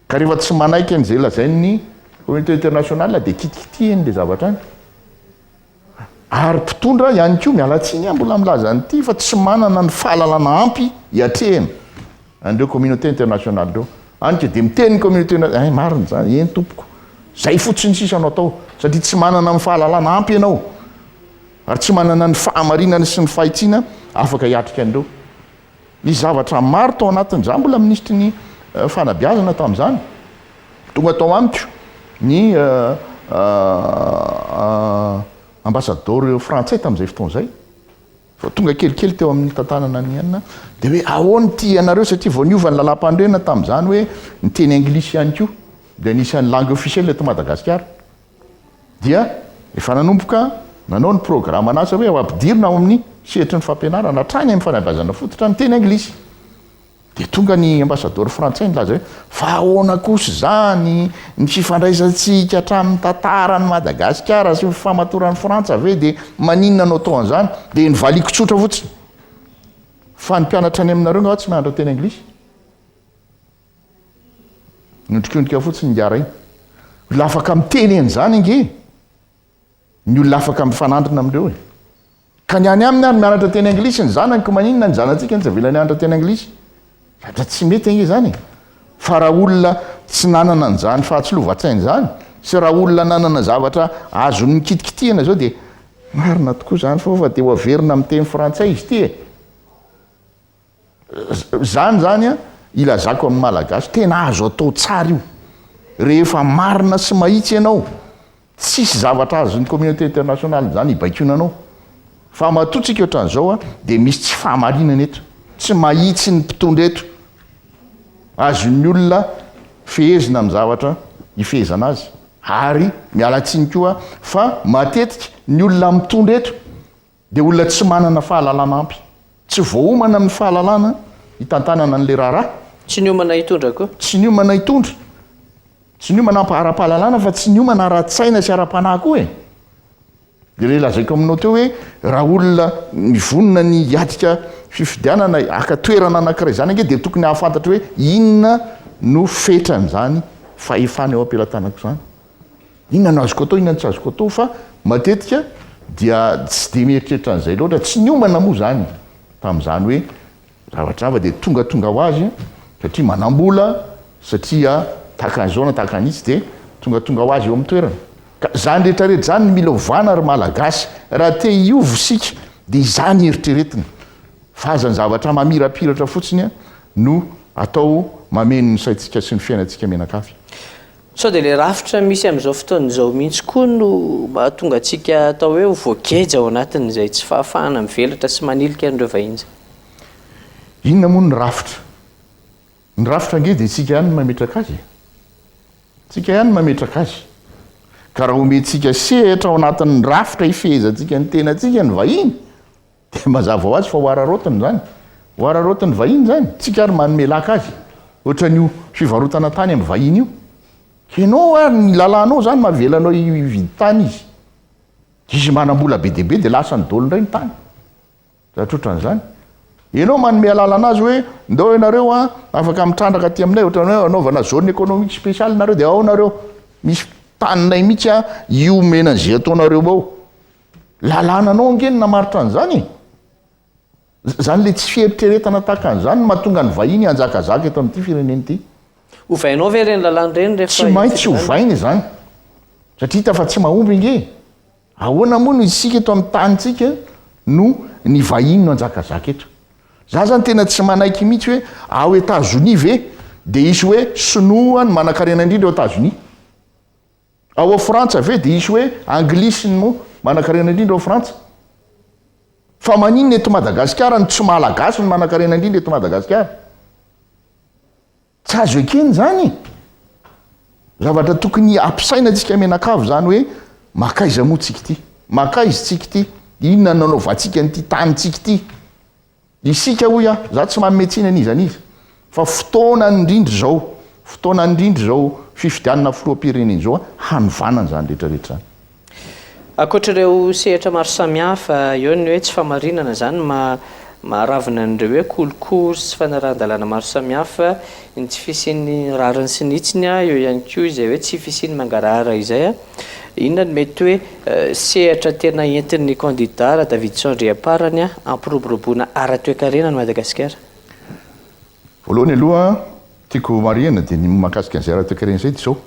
ka rehefa tsy manaiky an'izay lazainy communauté internationale de kitikitihany le zavatra any ary mpitondra ihany ko mialatsiny mbola milaza nyity fa tsy manana ny fahalalana ampy hiatrehana an'ireo communauté internationale reo anyka de miteny communauté marina zany eny tompoko zay fotsiny sisanao atao satria tsy manana ny fahalalana ampy ianao ary tsy manana ny fahamarinana sy ny fahitsiana afaka hiatrika an'ireo misy zavatra maro tao anatin'izany mbola ministry ny fanabiazana tamin'izany tonga tao amiko ny ambassadeur frantsay tamin'izay fotoana zay fa tonga kelikely teo amin'ny tantanana ny anina de hoe ahoany ty ianareo satria vao niova ny lalam-pandrena tamin'izany hoe nyteny anglisy ihany ko de anisan'ny langue officielle eto Madagasikara dia efa nanomboka nanao ny programme anasa hoe ao ampidirina ao amin'ny setry ny fampianarana hatrany amin'ny fanabeazana fototra ny teny anglisy de tonga ny ambassadeur frantsay nylaza hoe fa ahoana kosa zany ny fifandraisantsika hatramin'ny tantarany Madagasikara sy famatoran'ny Frantsa ve de maninona anao tao an'izany de nyvaliko tsotra fotsiny fa ny mpianatra any aminareo nga tsy miandro teny anglisy nondrikondrika fotsiny ngiara iny olona afaka miteny an'izany ange ny olona afaka mifanandrina amindreo e ka ny any aminy ary mianatra teny anglisy ny zanako maninona ny zanatsika ny tsy avela nianatra teny anglisy zavatra tsy mety ange zany fa raha olona tsy nanana an'izany fahatsilova-tsainy zany sy raha olona nanana zavatra azony kitikitihana zao de marina tokoa zany fa de ho averina amin'ny teny frantsay izy ty e zany a ilazako amin'ny malagasy tena azo atao tsara io rehefa marina sy mahitsy ianao tsisy zavatra azony communauté internationale zany hibaikionanao fa matotsika ohatran'izao a de misy tsy fahamarinana eto tsy mahitsy ny mpitondra eto azon'ny olona fehezina amin'ny zavatra hifehezana azy ary mialatsiny koa fa matetika ny olona mitondra eto dia olona tsy manana fahalalana ampy, tsy voaomana amin'ny fahalalana hitantanana n'le raharaha, tsy ny omana hitondra koa, tsy ny omana hitondra, tsy ny omana ara-pahalalana fa tsy ny omana ara-tsaina sy ara-panahy koa e. Dia le lazaiko aminao teo hoe raha olona mivonona ny hiatrika fifidianana aka-toerana anankiray zany ange dia tokony hahafantatra hoe inona no fetran'izany fahefana eo am-pelantanako zany, inona no azoko atao, inona no tsy azoko atao, fa matetika dia tsy de mieritreritra an'izay loatra, tsy ny omana moa zany tamin'izany hoe zavatrava dia tonga ho azy satria manam-bola, satria tahaka an'izao na tahaka an'itsy dia tonga ho azy eo amin'ny toerana. Ka zany rehetrarehetra zany no mila ovana ry malagasy raha te hiovo sika dia izany eritreretina, fa azany zavatra mamirapiratra fotsiny no atao mameno ny saintsika sy ny fiainantsika menakafy. sao dia le rafitra misy amin'izao fotoan'izao mihitsy koa no mahatonga antsika atao hoe voageja ao anatin'izay tsy fahafahana mivelatra sy manilika an'ireo vahiny zay. Inona moa ny rafitra? Ny rafitra nge dia tsika ihany mametraka azy, tsika ihany mametraka azy. Ka raha omentsika sehatra ao anatin'ny rafitra ifehezantsika ny tenantsika ny vahiny dia mazava ho azy fa hoararotiny zany, hoararotiny vahiny zany, tsika ary manome laka azy ohatran'io fivarotana tany amin'ny vahiny io. Kenao ary ny lalanao zany mahavelanao hividy tany izy manam-bola be dia be dia lasa ny dolo indray ny tany, zatrotran'izany. Ianao manome lalana azy hoe ndao ianareo afaka mitrandraka aty aminay, ohatran'ny hoe anaovana zone économique spéciale nareo dia ao nareo misy taninay mihitsy iomenana izay ataonareo ao. Lalananao angeny namaritra an'izany, zany le tsy fieritreretana tahaka an'izany mahatonga ny vahiny hanjakazaka eto amin'ity fireneny ity. Ovainao ve reny lalàna reny rehefa tsy maintsy ovainy zany satria hita fa tsy mahomby nge. Ahoana moa no isika eto amin'ny tanitsika no ny vahiny no hanjakazaka eto. Za zany tena tsy manaiky mihitsy hoe ao États-Unis ve dia isy hoe sinoa ny manan-karena indrindra ao États-Unis, ao Frantsa ve dia isy hoe anglisy no manan-karena indrindra ao Frantsa. Fa maninona eto Madagasikara ny tsy malagasy no manan-karena indrindra eto Madagasikara? Tsy azo ekeny zany. Zavatra tokony ampisainantsika menakavy zany hoe makaiza moa tsika ity, makaizy tsika ity, inona nanaovantsika n'ity tanytsika ity. Isika hoy za tsy mametsina an'izanizy fa fotoana indrindra zao, fotoana indrindra zao fifidianana filoam-pirenena zao hanovanana zany rehetrarehetra zany. Ankoatr'ireo sehatra maro samihafa eo ny hoe tsy famarinana zany maharavina an'ireo hoe kolikoly sy fanarahan-dalàna maro samihafa ny tsy fisian'ny rariny sy nitsiny eo ihany koa izay hoe tsy fisian'ny mangarahara izay inona no mety hoe sehatra tena entin'ny candidat Davidson Andriaparany ampiroboroboana ara-toekarena ny Madagasikara? Voalohany aloha tiako marihana dia ny mahakasika an'izay ara-toekarena izay dia zao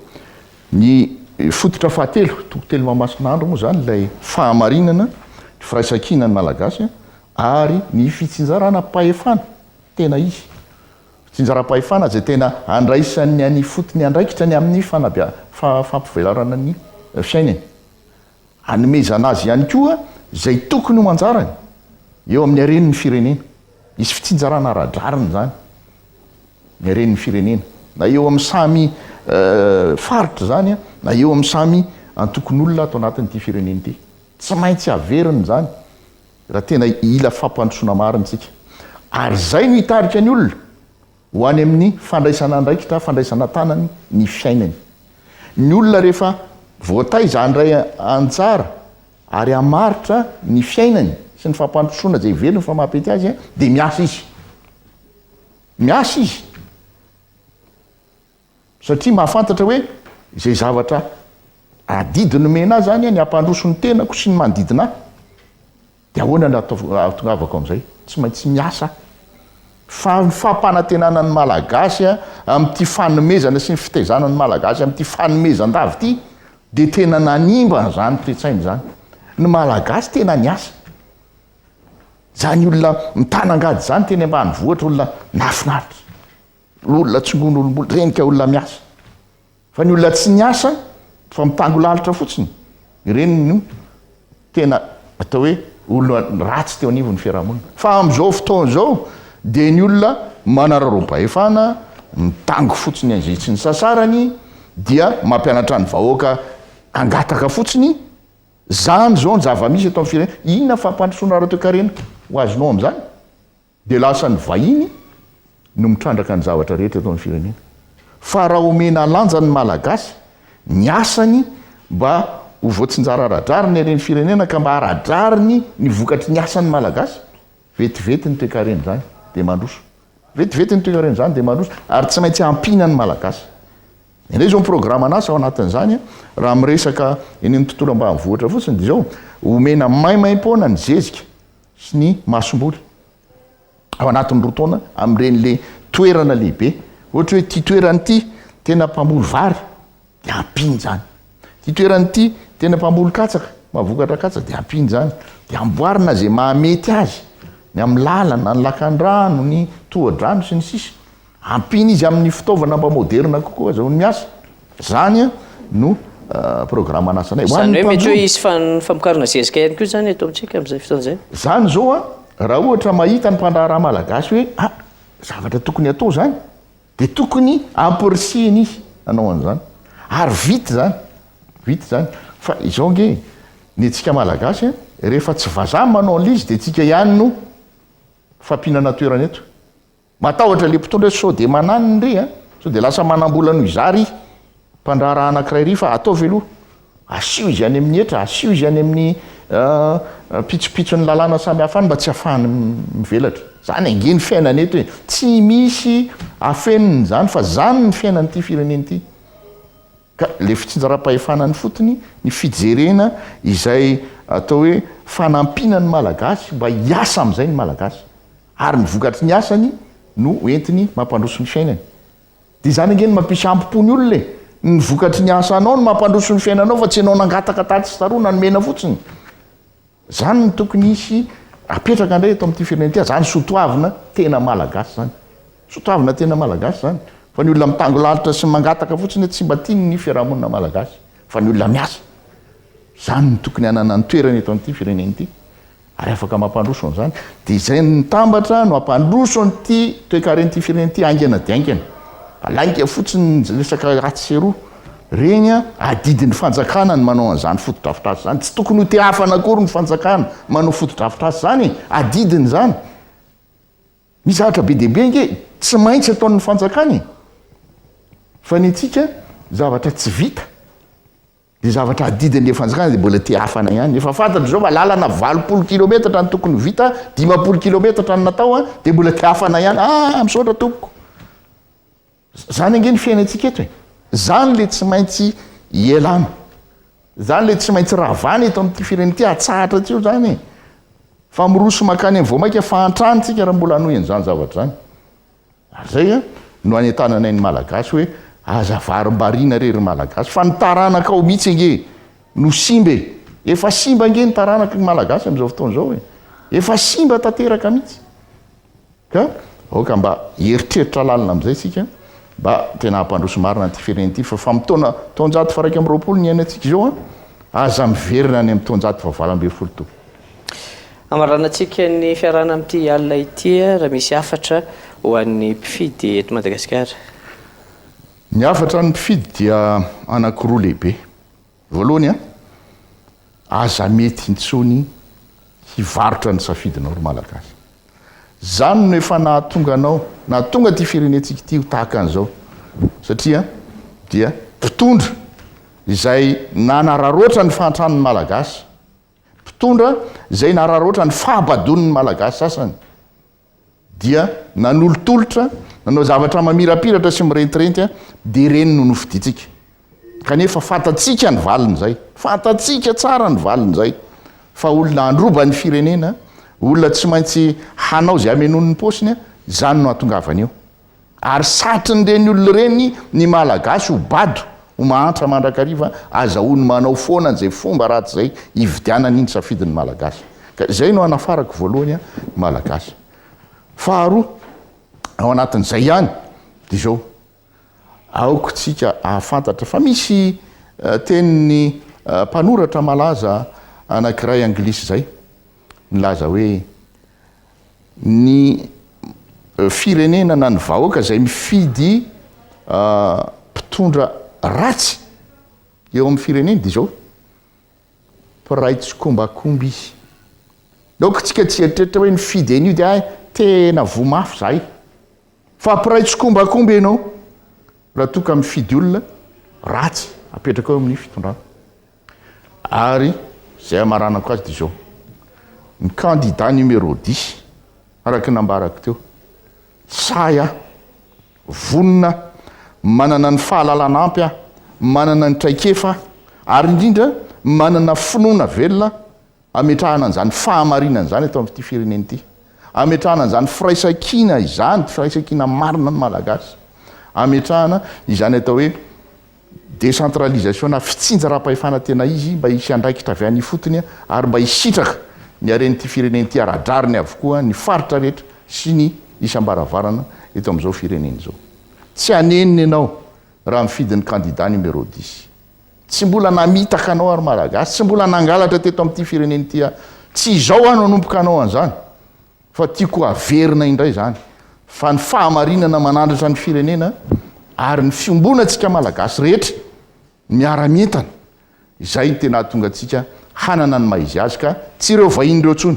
ny fototra fahatelo tokotelo mamasin'andro moa zany ilay fahamarinana, ny firaisan-kina ny malagasy ary ny fitsinjarana pahefana tena izy. Fitsinjaram-pahefana zay tena andraisan'ny any fotony andraikitra ny amin'ny fampivelarana ny fiainany. Hanomezana azy ihany koa zay tokony ho manjarany eo amin'ny harenin'ny firenena. Isy fitsinjarana ara-drariny zany ny harenin'ny firenena, na eo amin'ny samy faritra zany na eo amin'ny samy antokon'olona ato anatin'ity firenena ity. Tsy maintsy averiny zany raha tena ila fampandrosoana mariny tsika. Ary zay no hitarika ny olona ho any amin'ny fandraisana andraikitra, fandraisana tanany ny fiainany. Ny olona rehefa voataiza andray antsara ary amaritra ny fiainany sy ny fampandrosoana zay velony fa mampety azy dia miasa izy. Miasa izy. Satria mahafantatra hoe izay zavatra adidiny mena zany ny ampandrosony tenako sy ny manodidina dia ahoana no atongavako amin'izay? Tsy maintsy miasa. Fa ny fampanantenana ny malagasy amin'ity fanomezana sy ny fitaizana ny malagasy amin'ity fanomezan-davy ity dia tena nanimba zany toe-tsainy zany. Ny malagasy tena niasa. Zany olona mitanangady zany teny ambanivohitra, olona nafinaritra, olona tsingon'olombola renika olona miasa. Fa ny olona tsy niasa fa mitango lalitra fotsiny, ireny no tena atao hoe olona ratsy teo anivon'ny fiarahamonina. Fa amin'izao fotoana izao dia ny olona manararaoam-pahefana, mitango fotsiny an'izay tsy ny sasarany, dia mampianatra ny vahoaka angataka fotsiny zany zao ny zava-misy eto amin'ny firenena inona fampandrosoana ara-toe-karena ho azonao amin'izany dia lasany vahiny no mitrandraka ny zavatra rehetra eto amin'ny firenena fa raha omena lanja ny malagasy ny asany mba ho voatsinjara aradrariny ireny firenena ka mba aradrariny ny vokatry ny asan'ny malagasy vetivety ny toe-karena zany dia mandroso vetivety ny toe-karena zany dia mandroso ary tsy maintsy hampina ny malagasy indray zao programa anasa ao anatin'izany raha miresaka eny amin'ny tontolo ambanivohitra fotsiny dia zao omena maimaim-poana ny zezika sy ny masomboly ao anatin'ny roa taona amin'ireny toerana lehibe ohatra hoe ty toerany ity tena mpamboly vary dia ampiny zany ty toerany ity tena mpamboly katsaka mavokatra katsaka dia ampiny zany dia amboarina zay mahamety azy ny amin'ny lalana ny lakan-drano ny toha-drano sy ny sisa ampiny izy amin'ny fitaovana mba moderna kokoa azahoany miasa zany no programa anasanay zany hoe mety hoe isy famokarana zezika ihany koa zany eto amintsika amin'izay fotoan'izay zany zao raha ohatra mahita ny mpandraharaha malagasy hoe zavatra tokony atao zany dia tokony ampirisihina izy anao an'izany ary vity zany fa izao nge ny antsika malagasy rehefa tsy vazaha manao an'izy dia tsika ihany no fampinana toerana eto matahotra le mpitondra sao de manany ndre sao de lasa manambola noho izary mpandraharaha anankiray ry fa atao veloha asio izy any amin'ny etra asio izy any amin'ny pitsopitsony lalàna samy hafany mba tsy hafahany mivelatra zany angeny fiainany eto hoe tsy misy afeniny zany fa zany ny fiainanyity fireneny ity ka le fitsinjara-pahefanany fotony ny fijerena izay atao hoe fanampinany malagasy mba hiasa amin'izay ny malagasy ary ny vokatry ny asany no entiny mampandroso ny fiainany dia zany angeny mampisy ampom-pony olona ny vokatry ny asanao no mampandroso ny fiainanao fa tsy anao nangataka taty sy taroana nomena fotsiny zany ny tokony isy apetraka indray eto amin'ity firenena ty zany sotoavina tena malagasy zany sotoavina tena malagasy zany fa ny olona mitangolalitra sy mangataka fotsiny tsy mba tiany ny fiarahamonina malagasy fa ny olona miasa zany ny tokony anana ny toerana eto amin'ity firenena ity ary afaka mampandroso an'izany dia izay nitambatra no ampandroso nyity toe-karen'ity firenena ity aingana diaingana alainga fotsiny resaka ratsy seroa reny adidin'ny fanjakana ny manao an'izany fotodrafitrasy zany tsy tokony ho te hafana akory ny fanjakana manao fotodrafitrasy zany adidiny zany misy zavatra be dehibe nge tsy maintsy ataon'ny fanjakany fa ny antsika zavatra tsy vita dia zavatra adidin'le fanjakana dia mbola te hafana ihany efa fantatra zao lalana 20 kilometatra ny tokony vita 50 kilometatra ny natao dia mbola te hafana ihany misaotra tompoko zany ange ny fiainantsika eto zany le tsy maintsy ielana zany le tsy maintsy ravany eto amin'ity firenena ity atsahatra tsio zany fa miroso makany amin'ny voamaika fa antranytsika raha mbola hanohy an'izany zavatra zany ary zay no anentananay ny malagasy hoe aza varim-bariana rery malagasy fa ny taranaka ao mihitsy ange no simbe efa simba nge ny taranaka ny malagasy amin'izao fotoana zao efa simba tanteraka mihitsy ka aoka mba heritreritra lalina amin'izay sika mba tena hampandroso marina nyty firenena ity fa mitona taonjato fa 180 ny ainatsika zao aza miverina any amin'ny taonjato fa 20 to amaranantsika ny fiarana amin'ity alina ity raha misy afatra ho an'ny mpifidy eto Madagasikara ny afatra ny mpifidy dia anankiroa lehibe voalohany aza mety intsony hivarotra ny safidinao ry malagasy zany no efa nahatonga anao nahatonga ty firenentsika ity ho tahaka an'izao satria dia mpitondra izay nanararoatra ny fahantrano ny malagasy mpitondra izay nararoatra ny fahabadon'ny malagasy sasany dia nanolotolotra nanao zavatra mamirapiratra sy mirentirenty dia reny no nofiditsika kanefa fantatsika ny valiny zay fantatsika tsara ny valiny zay fa olona androba ny firenena olona tsy maintsy hanao zay amenon'ny posiny zany no atongavany eo ary satrin'ireny olona reny ny malagasy ho bado ho mahantra mandrakariva azahoany manao foana n'izay fomba ratsy zay hividianany iny safidin'ny malagasy ka zay no anafarako voalohany malagasy faharoa ao anatin'izay ihany dia zao aoko tsika ahafantatra fa misy teniny mpanoratra malaza anankiray anglisy zay milaza hoe ny firenena na ny vahoaka zay mifidy mpitondra ratsy eo amin'ny firenena dia zao piray tsy kombakomby izy donc tsika tsy eritreritra hoe nifidy eny io dia tena vomafy zahay fa piray tsy kombakomby ianao raha toka mifidy olona ratsy apetraka eo amin'ny fitondrana ary zay amaranako azy dia zao ny candidat numéro 10 araky nambarako teo saya vonona manana ny fahalalanampy manana ny traikefa ary indrindra manana finoana velona ametrahana an'izany fahamarinana zany atao amin'ity fireneny ity ametrahana an'izany firaisankina izany firaisankina marina ny malagasy ametrahana izany atao hoe décentralisation na fitsinja raha-pahefana tena izy mba hisy andraikitra avy any fotony ary mba hisitraka ny aren'ity fireneny ity aradrariny avokoa ny faritra rehetra sy ny isam-baravarana eto amin'izao fireneny zao tsy aneniny ianao raha mifidin'ny candidat numéro 10 tsy mbola namitaka anao ary malagasy tsy mbola nangalatra teto amin'ity fireneny ity tsy izao ano anomboka anao an'izany fa tiako averina indray zany fa ny fahamarinana manandratra ny firenena ary ny fiombonantsika malagasy rehetra miara-mientana izay ny tena tonga antsika hanana ny maizy azy ka tsy ireo vahin'ireo ntsony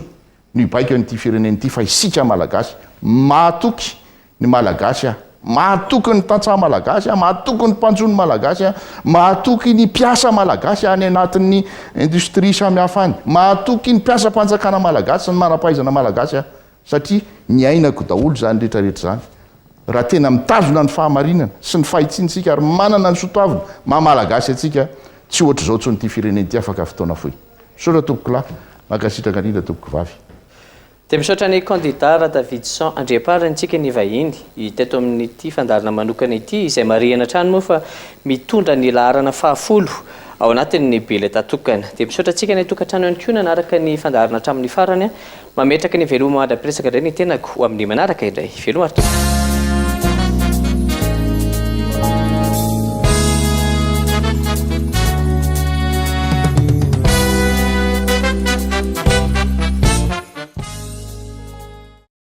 ny baika n'ity fireneny ity fa isika malagasy mahatoky ny malagasy mahatoky ny tantsaha malagasy mahatoky ny mpanjony malagasy mahatoky ny mpiasa malagasy any anatin'ny industrie samihafa any mahatoky ny mpiasa-panjakana malagasy ny manampahaizana malagasy satria ny ainako daholo zany rehetrarehetra zany raha tena mitazona ny fahamarinana sy ny fahitsinsika ary manana ny sotoavina mahamalagasy atsika tsy ohatra zao tsony ty fireneny ty afaka fotoana foy sotra tompoko lahy makasitraka anindra tompoko vavy dia misaotra ny candidat raha Davidson andriamparantsika ny vahiny teto amin'ity fandarana manokana ity izay marihana trano moa fa mitondra ny laharana 10 ao anatin'ny bileta tokana dia misaotra antsika ny tokantrano ihany koa nanaraka ny fandarana hatramin'ny farany mametraka ny veloma mandra-piresaka indray ny tenako ho amin'ny manaraka indray veloma ary